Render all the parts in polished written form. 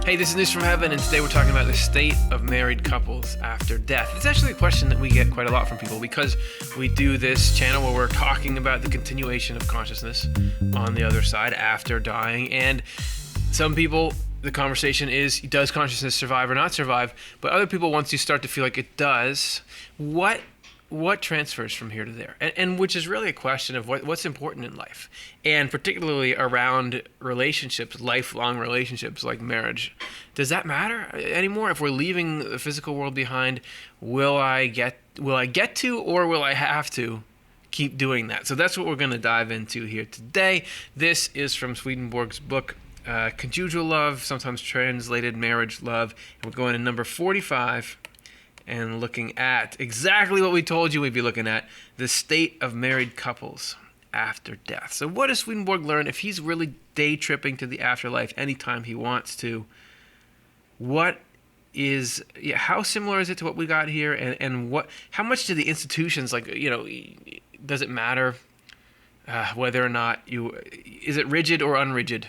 Hey, this is News from Heaven, and today we're talking about the state of married couples after death. It's actually a question that we get quite a lot from people because we do this channel where we're talking about the continuation of consciousness on the other side after dying. And some people, the conversation is, does consciousness survive or not survive? But other people, once you start to feel like it does, what transfers from here to there? And which is really a question of what's important in life, and particularly around relationships, lifelong relationships like marriage. Does that matter anymore? If we're leaving the physical world behind, will I get to, or will I have to keep doing that? So that's what we're going to dive into here today. This is from Swedenborg's book, Conjugial Love, sometimes translated Marriage Love. And we're going to number 45. And looking at exactly what we told you we'd be looking at, the state of married couples after death. So what does Swedenborg learn if he's really day tripping to the afterlife anytime he wants to? How similar is it to what we got here? And how much do the institutions, does it matter whether or not is it rigid or unrigid?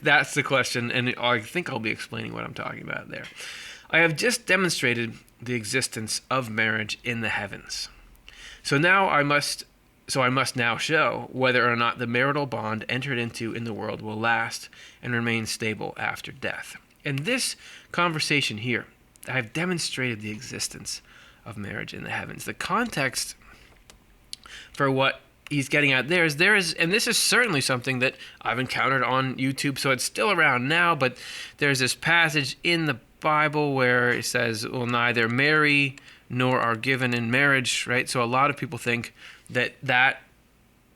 That's the question, and I think I'll be explaining what I'm talking about there. I have just demonstrated the existence of marriage in the heavens. So I must now show whether or not the marital bond entered into in the world will last and remain stable after death. In this conversation here, I have demonstrated the existence of marriage in the heavens. The context for what he's getting at there is, and this is certainly something that I've encountered on YouTube, so it's still around now, but there's this passage in the Bible where it says, will neither marry nor are given in marriage, right? So a lot of people think that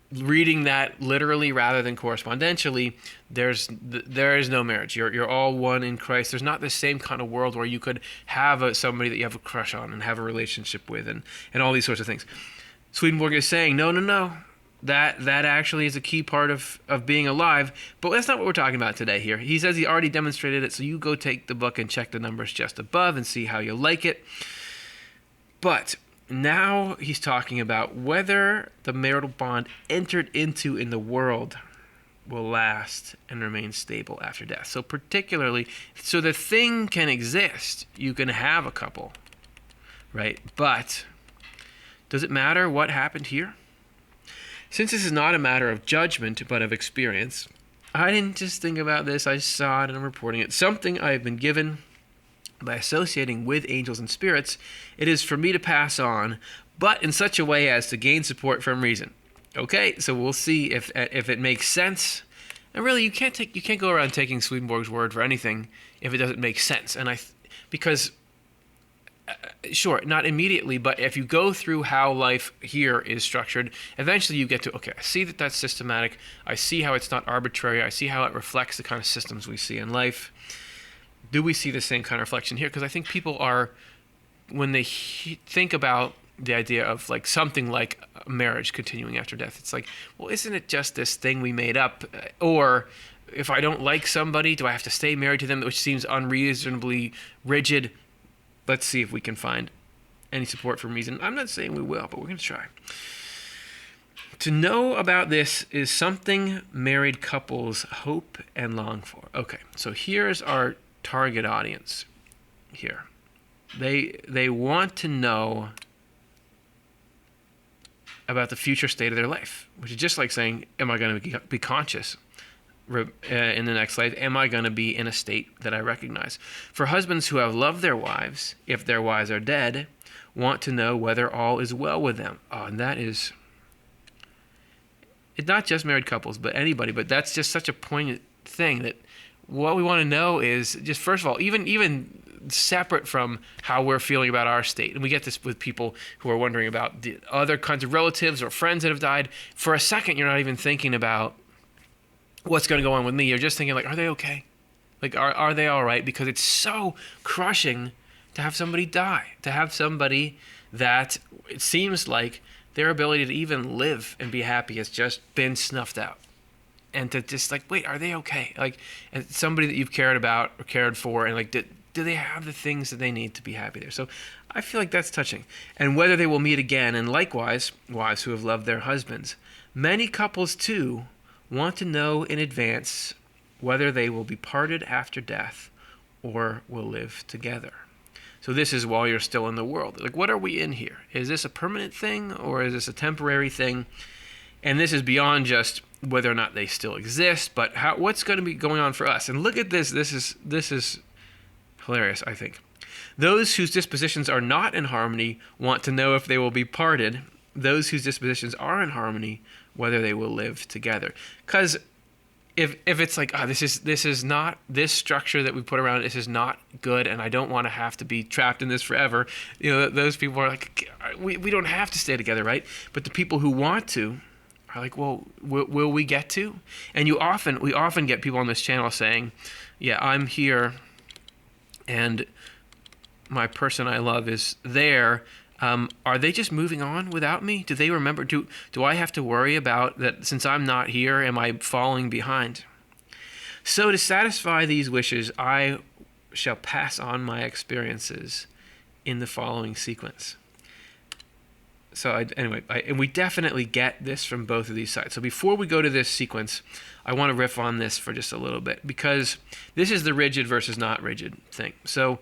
reading that literally rather than correspondentially, there is no marriage. You're all one in Christ. There's not the same kind of world where you could have somebody that you have a crush on and have a relationship with and all these sorts of things. Swedenborg is saying, no. That actually is a key part of being alive, but that's not what we're talking about today here. He says he already demonstrated it, so you go take the book and check the numbers just above and see how you like it. But now he's talking about whether the marital bond entered into in the world will last and remain stable after death. So particularly, so the thing can exist, you can have a couple, right? But does it matter what happened here? Since this is not a matter of judgment, but of experience, I didn't just think about this, I saw it and I'm reporting it. Something I have been given by associating with angels and spirits, it is for me to pass on, but in such a way as to gain support from reason. Okay, so we'll see if it makes sense. And really, you can't go around taking Swedenborg's word for anything if it doesn't make sense. And sure, not immediately, but if you go through how life here is structured, eventually you get to, okay, I see that that's systematic. I see how it's not arbitrary. I see how it reflects the kind of systems we see in life. Do we see the same kind of reflection here? Because I think people are, when they think about the idea of something like marriage continuing after death, it's like, well, isn't it just this thing we made up? Or if I don't like somebody, do I have to stay married to them, which seems unreasonably rigid? Let's see if we can find any support from reason. I'm not saying we will, but we're going to try. To know about this is something married couples hope and long for. Okay, so here's our target audience here. They want to know about the future state of their life, which is just like saying, am I going to be conscious in the next life? Am I going to be in a state that I recognize? For husbands who have loved their wives, if their wives are dead, want to know whether all is well with them. Oh, and it's not just married couples, but anybody. But that's just such a poignant thing that what we want to know is just, first of all, even separate from how we're feeling about our state. And we get this with people who are wondering about the other kinds of relatives or friends that have died. For a second, you're not even thinking about what's going to go on with me. You're just thinking, are they okay? Are they all right? Because it's so crushing to have somebody die, to have somebody that it seems like their ability to even live and be happy has just been snuffed out. And to just wait, are they okay? And somebody that you've cared about or cared for, and do they have the things that they need to be happy there? So I feel like that's touching. And whether they will meet again, and likewise, wives who have loved their husbands. Many couples, too, want to know in advance whether they will be parted after death or will live together. So this is while you're still in the world. Like, what are we in here? Is this a permanent thing or is this a temporary thing? And this is beyond just whether or not they still exist, but what's going to be going on for us? And look at this. This is hilarious, I think. Those whose dispositions are not in harmony want to know if they will be parted. Those whose dispositions are in harmony, whether they will live together. Because if it's like, this is not, this structure that we put around, this is not good, and I don't want to have to be trapped in this forever. Those people are like, we don't have to stay together, right? But the people who want to are like, well, will we get to? And we often get people on this channel saying, yeah, I'm here, and my person I love is there. Are they just moving on without me? Do they remember? Do I have to worry about that since I'm not here? Am I falling behind? So to satisfy these wishes, I shall pass on my experiences in the following sequence. So and we definitely get this from both of these sides. So before we go to this sequence, I want to riff on this for just a little bit, because this is the rigid versus not rigid thing. So,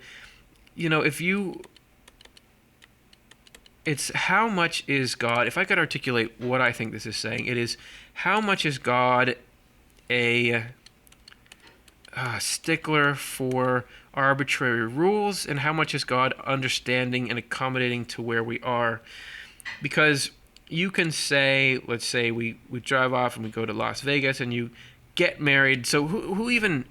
it's how much is God, if I could articulate what I think this is saying, it is how much is God a stickler for arbitrary rules, and how much is God understanding and accommodating to where we are. Because you can say, let's say we drive off and we go to Las Vegas and you get married. So who even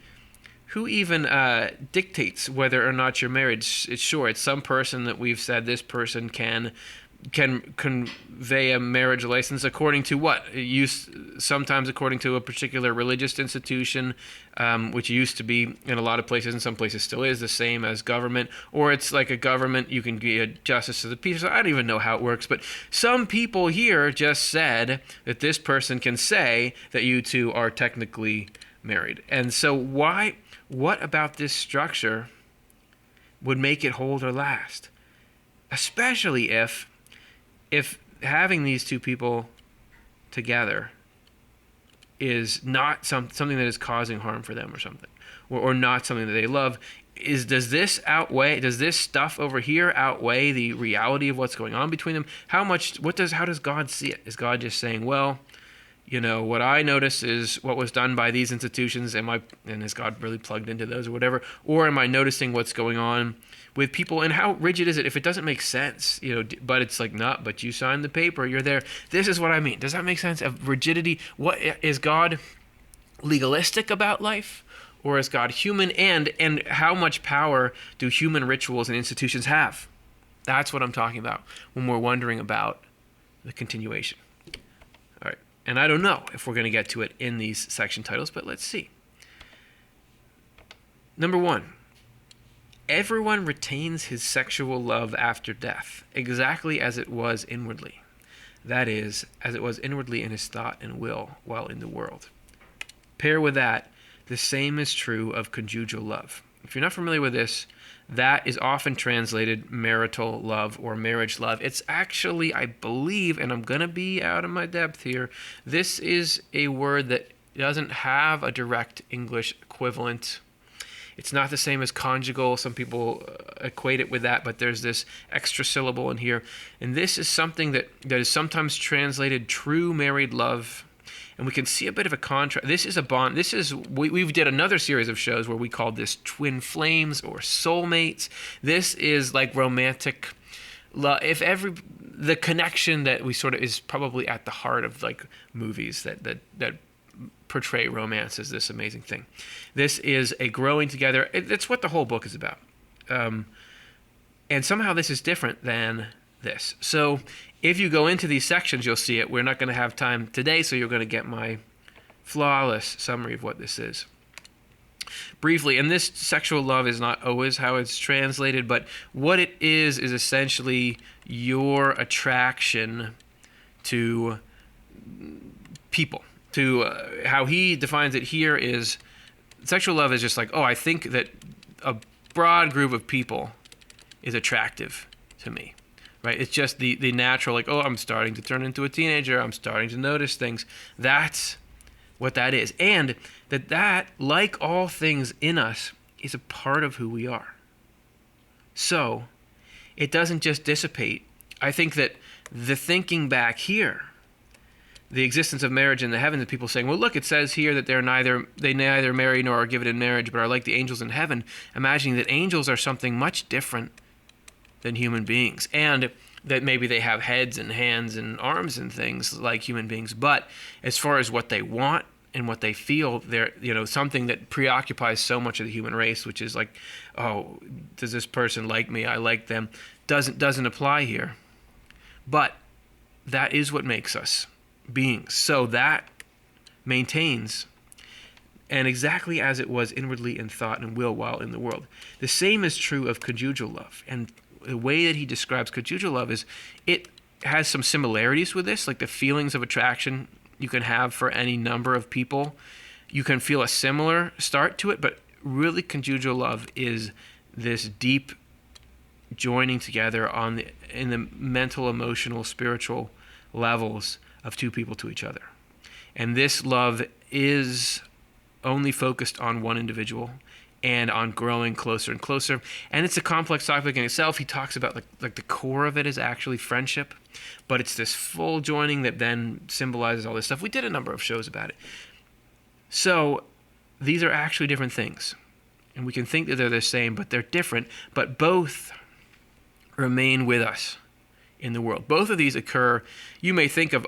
dictates whether or not you're married? It's some person that we've said this person can convey a marriage license according to what? Sometimes according to a particular religious institution, which used to be in a lot of places, and some places still is, the same as government. Or it's like a government, you can be a justice of the peace. I don't even know how it works, but some people here just said that this person can say that you two are technically married. And so what about this structure would make it hold or last? Especially if having these two people together is not something that is causing harm for them or something, or not something that they love. Does this stuff over here outweigh the reality of what's going on between them? How does God see it? Is God just saying, well, what I notice is what was done by these institutions, and is God really plugged into those or whatever? Or am I noticing what's going on with people, and how rigid is it if it doesn't make sense? But it's like, not, but you signed the paper, you're there. This is what I mean. Does that make sense? Of rigidity, what is God legalistic about life? Or is God human? And how much power do human rituals and institutions have? That's what I'm talking about when we're wondering about the continuation. All right. And I don't know if we're going to get to it in these section titles, but let's see. Number 1, everyone retains his sexual love after death, exactly as it was inwardly. That is, as it was inwardly in his thought and will while in the world. Pair with that, the same is true of conjugial love. If you're not familiar with this, that is often translated marital love or marriage love. It's actually, I believe, and I'm going to be out of my depth here, this is a word that doesn't have a direct English equivalent. It's not the same as conjugal. Some people equate it with that, but there's this extra syllable in here. And this is something that is sometimes translated true married love. And we can see a bit of a contrast. This is a bond. We did another series of shows where we called this twin flames or soulmates. This is like romantic love. The connection that we sort of is probably at the heart of like movies that portray romance as this amazing thing. This is a growing together. It's what the whole book is about. And somehow this is different than this. So if you go into these sections, you'll see it. We're not going to have time today, so you're going to get my flawless summary of what this is. Briefly, and this sexual love is not always how it's translated, but what it is essentially your attraction to people. To how he defines it here is sexual love is just like, I think that a broad group of people is attractive to me. Right? It's just the natural, like, I'm starting to turn into a teenager. I'm starting to notice things. That's what that is. And that, like all things in us, is a part of who we are. So it doesn't just dissipate. I think that the thinking back here, the existence of marriage in the heavens, and people saying, well, look, it says here that they neither marry nor are given in marriage, but are like the angels in heaven, imagining that angels are something much different than human beings, and that maybe they have heads and hands and arms and things like human beings, but as far as what they want and what they feel, they're, something that preoccupies so much of the human race, which is like, oh, does this person like me? I like them. Doesn't apply here. But that is what makes us beings. So that maintains, and exactly as it was inwardly in thought and will while in the world. The same is true of conjugal love. And the way that he describes conjugal love is it has some similarities with this, like the feelings of attraction you can have for any number of people. You can feel a similar start to it, but really conjugal love is this deep joining together in the mental, emotional, spiritual levels of two people to each other. And this love is only focused on one individual and on growing closer and closer. And it's a complex topic in itself. He talks about like the core of it is actually friendship, but it's this full joining that then symbolizes all this stuff. We did a number of shows about it. So these are actually different things. And we can think that they're the same, but they're different. But both remain with us in the world. Both of these occur. You may think of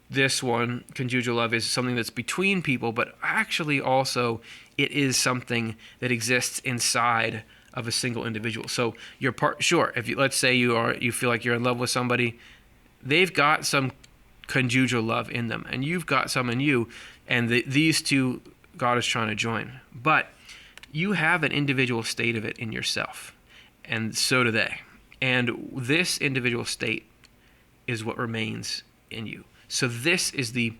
this one, conjugal love, is something that's between people, but actually also it is something that exists inside of a single individual. So let's say you feel like you're in love with somebody, they've got some conjugal love in them, and you've got some in you, and these two God is trying to join. But you have an individual state of it in yourself, and so do they. And this individual state is what remains in you. So this is the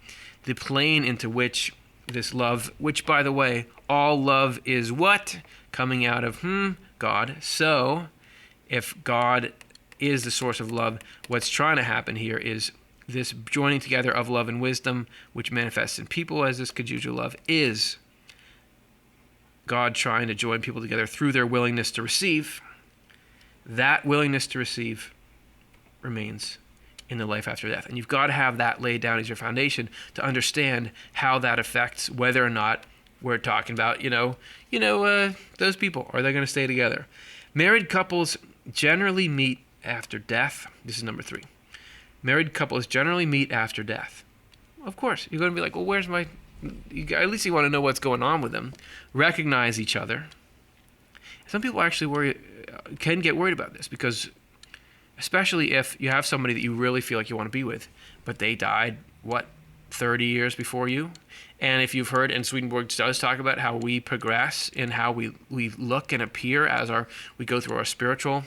plane into which this love, which, by the way, all love is what? Coming out of God. So if God is the source of love, what's trying to happen here is this joining together of love and wisdom, which manifests in people as this conjugal love, is God trying to join people together through their willingness to receive. That willingness to receive remains in the life after death. And you've got to have that laid down as your foundation to understand how that affects whether or not we're talking about, those people. Are they going to stay together? Married couples generally meet after death. This is number 3. Married couples generally meet after death. Of course, you're going to be like, well, where's my... At least you want to know what's going on with them. Recognize each other. Some people actually can get worried about this because... especially if you have somebody that you really feel like you want to be with, but they died, 30 years before you? And if you've heard, and Swedenborg does talk about how we progress in how we look and appear as we go through our spiritual,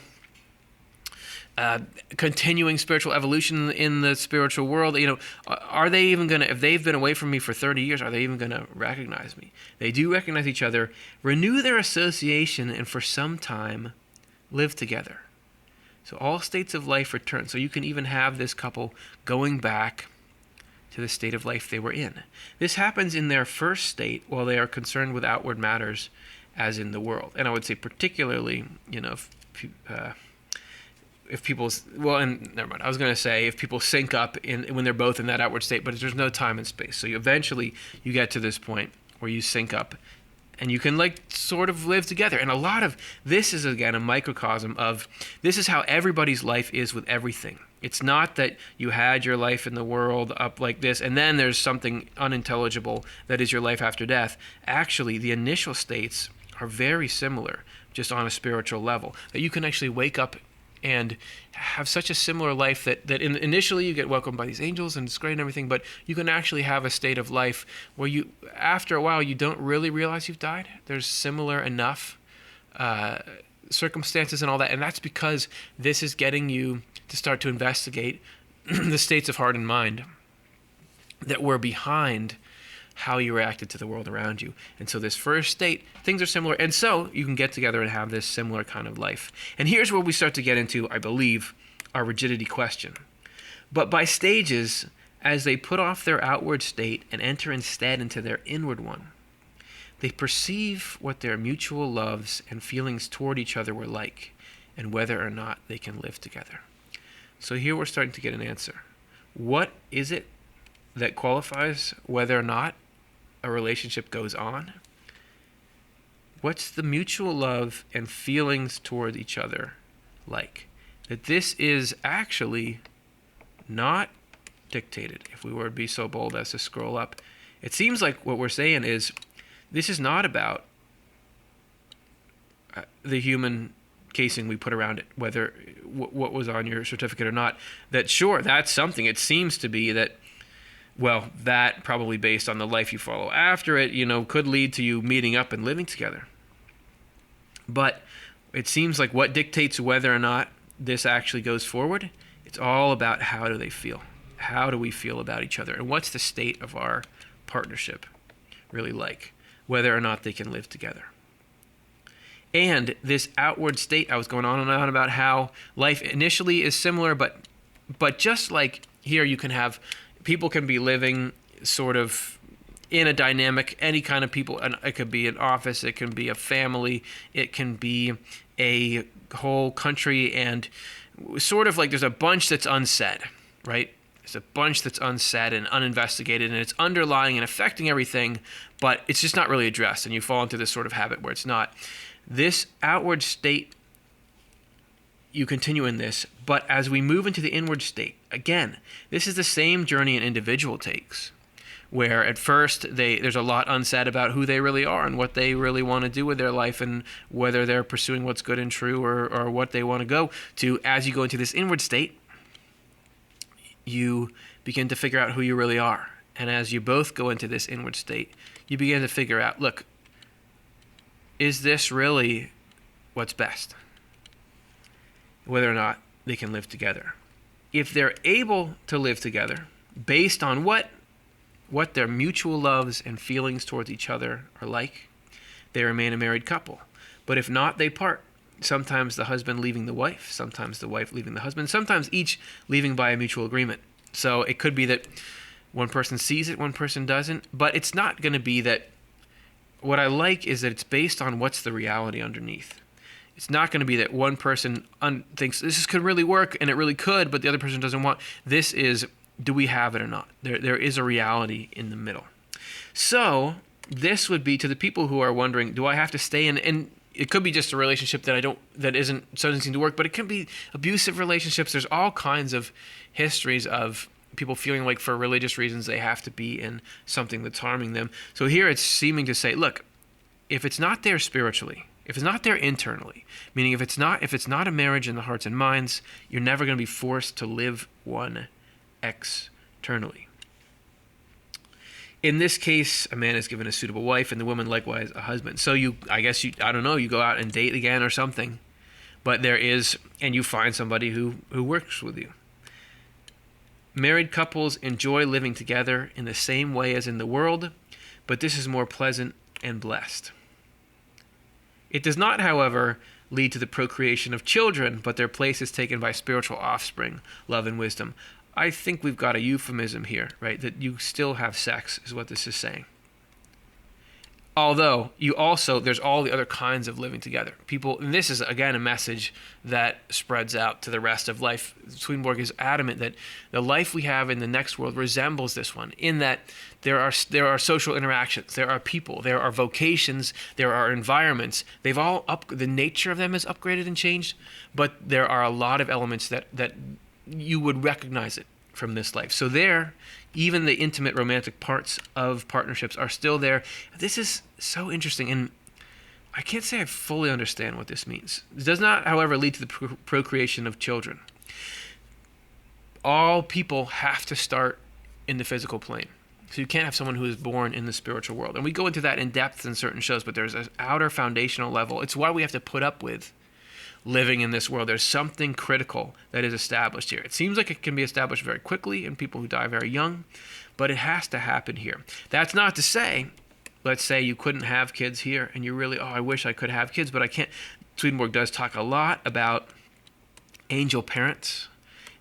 continuing spiritual evolution in the spiritual world. Are they even going to, if they've been away from me for 30 years, are they even going to recognize me? They do recognize each other, renew their association, and for some time live together. So all states of life return. So you can even have this couple going back to the state of life they were in. This happens in their first state while they are concerned with outward matters as in the world. And I would say particularly, if people, never mind. I was going to say if people sync up when they're both in that outward state, but there's no time and space. So eventually you get to this point where you sync up and you can sort of live together. And a lot of this is, again, a microcosm of this is how everybody's life is with everything. It's not that you had your life in the world up like this and then there's something unintelligible that is your life after death. Actually, the initial states are very similar, just on a spiritual level, that you can actually wake up and have such a similar life that initially you get welcomed by these angels and it's great and everything, but you can actually have a state of life where you, after a while, you don't really realize you've died. There's similar enough circumstances and all that, and that's because this is getting you to start to investigate the states of heart and mind that were behind how you reacted to the world around you. And so this first state, things are similar. And so you can get together and have this similar kind of life. And here's where we start to get into, I believe, our rigidity question. But by stages, as they put off their outward state and enter instead into their inward one, They perceive what their mutual loves and feelings toward each other were like, and whether or not they can live together. So here we're starting to get an answer. What is it that qualifies whether or not a relationship goes on? What's the mutual love and feelings toward each other like? That this is actually not dictated. If we were to be so bold as to scroll up, it seems like what we're saying is this is not about the human casing we put around it, whether what was on your certificate or not. That sure, that's something. It seems to be that, well, that probably based on the life you follow after it, could lead to you meeting up and living together. But it seems like what dictates whether or not this actually goes forward, it's all about how do they feel? How do we feel about each other? And what's the state of our partnership really like? Whether or not they can live together. And this outward state, I was going on and on about how life initially is similar, but just like here you can have, people can be living sort of in a dynamic, any kind of people, and it could be an office, it can be a family, it can be a whole country, and sort of like there's a bunch that's unsaid, right? There's a bunch that's unsaid and uninvestigated, and it's underlying and affecting everything, but it's just not really addressed, and you fall into this sort of habit where it's not. This outward state, you continue in this, but as we move into the inward state, again, this is the same journey an individual takes, where at first there's a lot unsaid about who they really are and what they really want to do with their life and whether they're pursuing what's good and true or what they want to go to. As you go into this inward state, you begin to figure out who you really are. And as you both go into this inward state, you begin to figure out, look, is this really what's best? Whether or not they can live together. If they're able to live together based on what their mutual loves and feelings towards each other are like, they remain a married couple. But if not, they part. Sometimes the husband leaving the wife, sometimes the wife leaving the husband, sometimes each leaving by a mutual agreement. So it could be that one person sees it, one person doesn't, but it's not going to be that. What I like is that it's based on what's the reality underneath. It's not going to be that one person thinks this could really work and it really could, but the other person doesn't want. This is, do we have it or not? There is a reality in the middle. So this would be to the people who are wondering, do I have to stay in? And it could be just a relationship that doesn't seem to work, but it can be abusive relationships. There's all kinds of histories of people feeling like for religious reasons they have to be in something that's harming them. So here it's seeming to say, look, if it's not there spiritually, if it's not there internally, meaning if it's not a marriage in the hearts and minds, you're never going to be forced to live one externally. In this case, a man is given a suitable wife and the woman likewise a husband. So you go out and date again or something, but and you find somebody who works with you. Married couples enjoy living together in the same way as in the world, but this is more pleasant and blessed. It does not, however, lead to the procreation of children, but their place is taken by spiritual offspring, love and wisdom. I think we've got a euphemism here, right? That you still have sex is what this is saying. Although there's all the other kinds of living together. And this is again a message that spreads out to the rest of life. Swedenborg is adamant that the life we have in the next world resembles this one, in that there are social interactions, there are people, there are vocations, there are environments. The nature of them is upgraded and changed, but there are a lot of elements that you would recognize it from this life. So even the intimate romantic parts of partnerships are still there. This is so interesting, and I can't say I fully understand what this means. It does not, however, lead to the procreation of children. All people have to start in the physical plane. So you can't have someone who is born in the spiritual world. And we go into that in depth in certain shows, but there's an outer foundational level. It's why we have to put up with living in this world. There's something critical that is established here. It seems like it can be established very quickly in people who die very young, but it has to happen here. That's not to say, let's say you couldn't have kids here and you really, I wish I could have kids, but I can't. Swedenborg does talk a lot about angel parents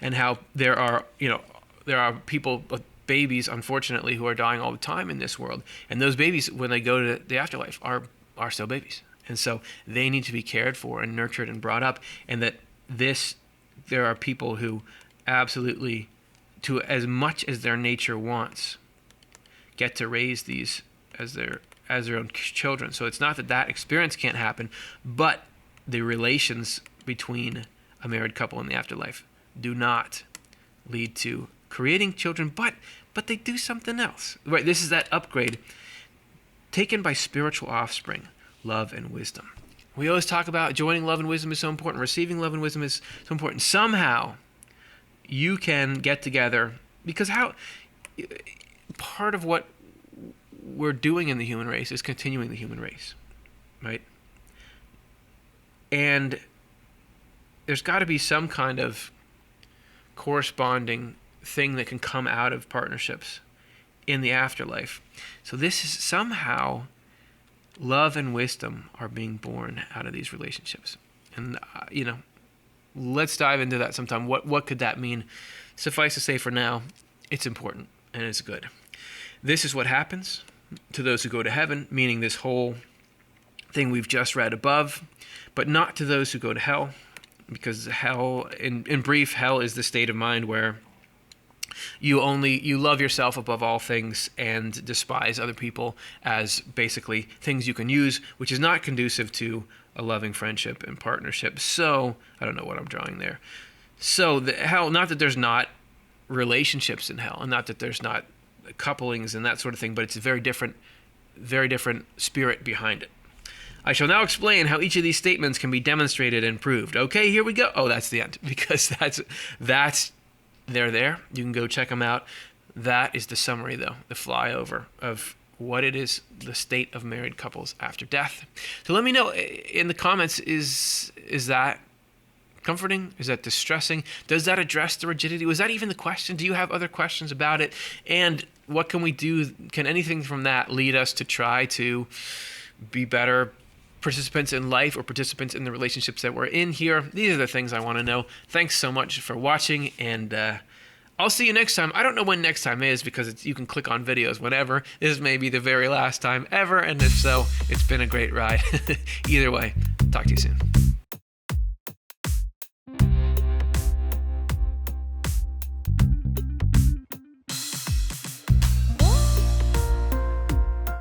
and how there are people babies, unfortunately, who are dying all the time in this world. And those babies, when they go to the afterlife, are still babies. And so they need to be cared for and nurtured and brought up. And there are people who absolutely, to as much as their nature wants, get to raise these as their own children. So it's not that experience can't happen, but the relations between a married couple in the afterlife do not lead to creating children, but they do something else. Right? This is that upgrade taken by spiritual offspring, love and wisdom. We always talk about joining love and wisdom is so important, receiving love and wisdom is so important. Somehow you can get together, because part of what we're doing in the human race is continuing the human race, right? And there's got to be some kind of corresponding thing that can come out of partnerships in the afterlife. So this is somehow love and wisdom are being born out of these relationships. And, let's dive into that sometime. What could that mean? Suffice to say for now, it's important and it's good. This is what happens to those who go to heaven, meaning this whole thing we've just read above, but not to those who go to hell, because hell, in brief, hell is the state of mind where you love yourself above all things and despise other people as basically things you can use, which is not conducive to a loving friendship and partnership. So, I don't know what I'm drawing there. So, hell, not that there's not relationships in hell, and not that there's not couplings and that sort of thing, but it's a very different spirit behind it. I shall now explain how each of these statements can be demonstrated and proved. Okay, here we go. Oh, that's the end, because they're there. You can go check them out. That is the summary, though, the flyover of what it is, the state of married couples after death. So let me know in the comments, is that comforting? Is that distressing? Does that address the rigidity? Was that even the question? Do you have other questions about it? And what can we do? Can anything from that lead us to try to be better participants in life or participants in the relationships that we're in here? These are the things I want to know. Thanks so much for watching, and I'll see you next time. I don't know when next time is, because you can click on videos whenever. This may be the very last time ever, and if so, it's been a great ride. Either way, talk to you soon.